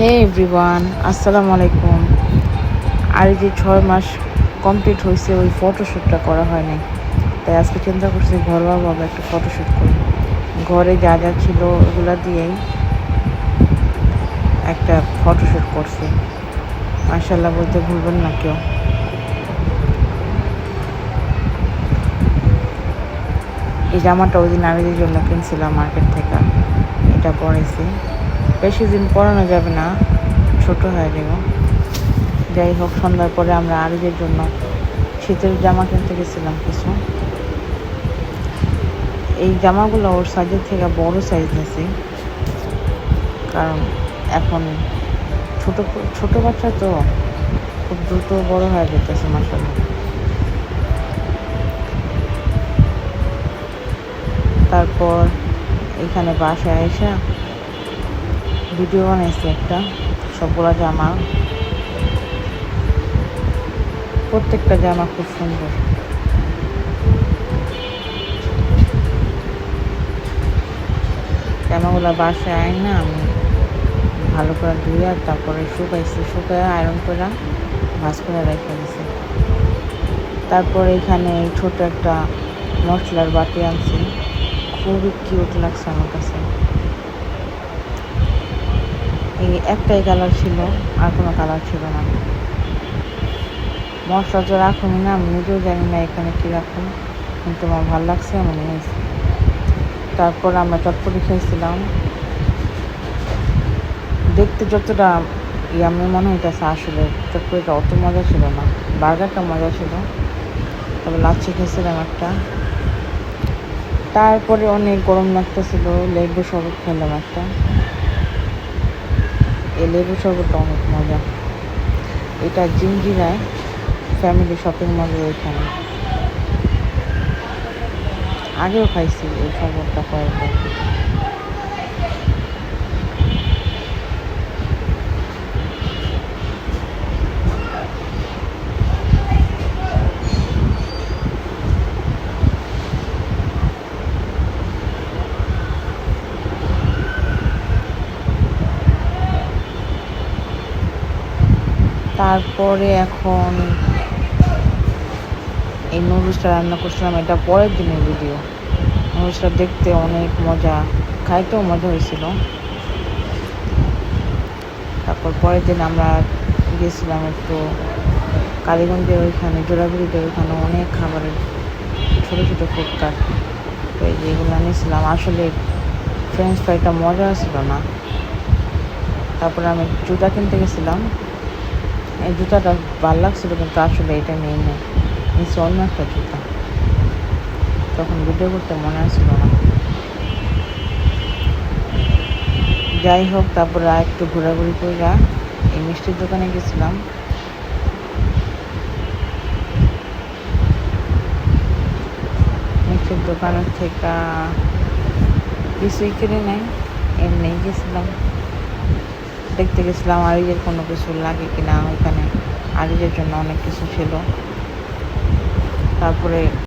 হে everyone, আসসালামু আলাইকুম। আর এই যে 6 মাস কমপ্লিট হয়েছে, ওই ফটোশ্যুটটা করা হয় নাই। তাই আজকে চিন্তা করছি ঘরোয়াভাবে একটা ফটোশ্যুট করি। ঘরে যা যা ছিল ওগুলা দিয়েই একটা ফটোশ্যুট করছি। মাশাআল্লাহ বলতে ভুলবেন না কেউ। এই জামাটা ওই দিন আরিজের জন্য কিনছিলাম মার্কেট থেকে। এটা পরেছি, বেশি দিন পরানো যাবে না, ছোট হয়ে যাব। যাই হোক, সন্ধ্যার পরে আমরা আরিজের জন্য শীতের জামা কিনতে গেছিলাম কিছু। এই জামাগুলো ওর সাইজের থেকে বড় সাইজ নিয়েছি, কারণ এখন ছোট ছোট বাচ্চা তো খুব দ্রুত বড় হয়ে যেতেছে মাশাআল্লাহ। তারপর এখানে বাসায় এসে ভিডিও বানাইছি একটা, সবগুলা জামা, প্রত্যেকটা জামা খুব সুন্দর। জামাগুলো বাসায় আই না আমি ভালো করে ধুয়ে তারপরে শুকায় আয়রন করে ভাঁজ করে রেখে দিয়েছি। তারপর এখানে ছোট একটা মশলার বাটি আনছি, খুবই কিউট লাগছে আমার কাছে। এই একটাই কালার ছিল, আর কোনো কালার ছিল না। মশলা তো রাখুন না, আমি নিজেও জানি না এখানে কী রাখুন, কিন্তু আমার ভালো লাগছে, আমি নিয়েছি। তারপর আমরা চটপটি খেয়েছিলাম। দেখতে যতটা ইয়ামি মনে হইতেছে, আসলে চটপটিটা অত মজা ছিল না। বার্গারটা মজা ছিল, তবে লাচ্ছি খেয়েছিলাম একটা। তারপরে অনেক গরম লাগতেছিল, লেবু শরবত খেলাম একটা। এই লেবু শরবতটা অনেক মজা। এটা জিঞ্জিরায় ফ্যামিলি শপিং মলের ওইখানে। আগেও খাইছি এই শরবতটা কয়েকবার। তারপরে এখন এই নুডলসটা রান্না করছিলাম, এটা পরের দিনের ভিডিও। নুডলসটা দেখতে অনেক মজা, খাইতেও মজা হয়েছিল। তারপর পরের দিন আমরা গেছিলাম একটু কালীগঞ্জের ওইখানে, জোড়াগুড়িদের ওইখানে অনেক খাবারের ছোটো ছোটো ফুটকার, তো এই যেগুলো নিয়েছিলাম। আসলে ফ্রেঞ্চ ফ্রাইটা মজা ছিল না। তারপরে আমি জুতা কিনতে গেছিলাম, এই জুতাটা ভালো লাগছিলো, কিন্তু আসলে এটা নিচে অন্য একটা জুতা, তখন ভিডিও করতে মনে আসছিল না। যাই হোক, তারপরে আর একটু ঘোরাঘুরি করে এই মিষ্টির দোকানে গেছিলাম। মিষ্টির দোকানের থেকে কিছুই কিনে নেই, এমনি গেছিলাম, দেখতে গেছিলাম আরিজের কোনো কিছু লাগে কিনা। ওইখানে আরিজের জন্য অনেক কিছু ছিল। তারপরে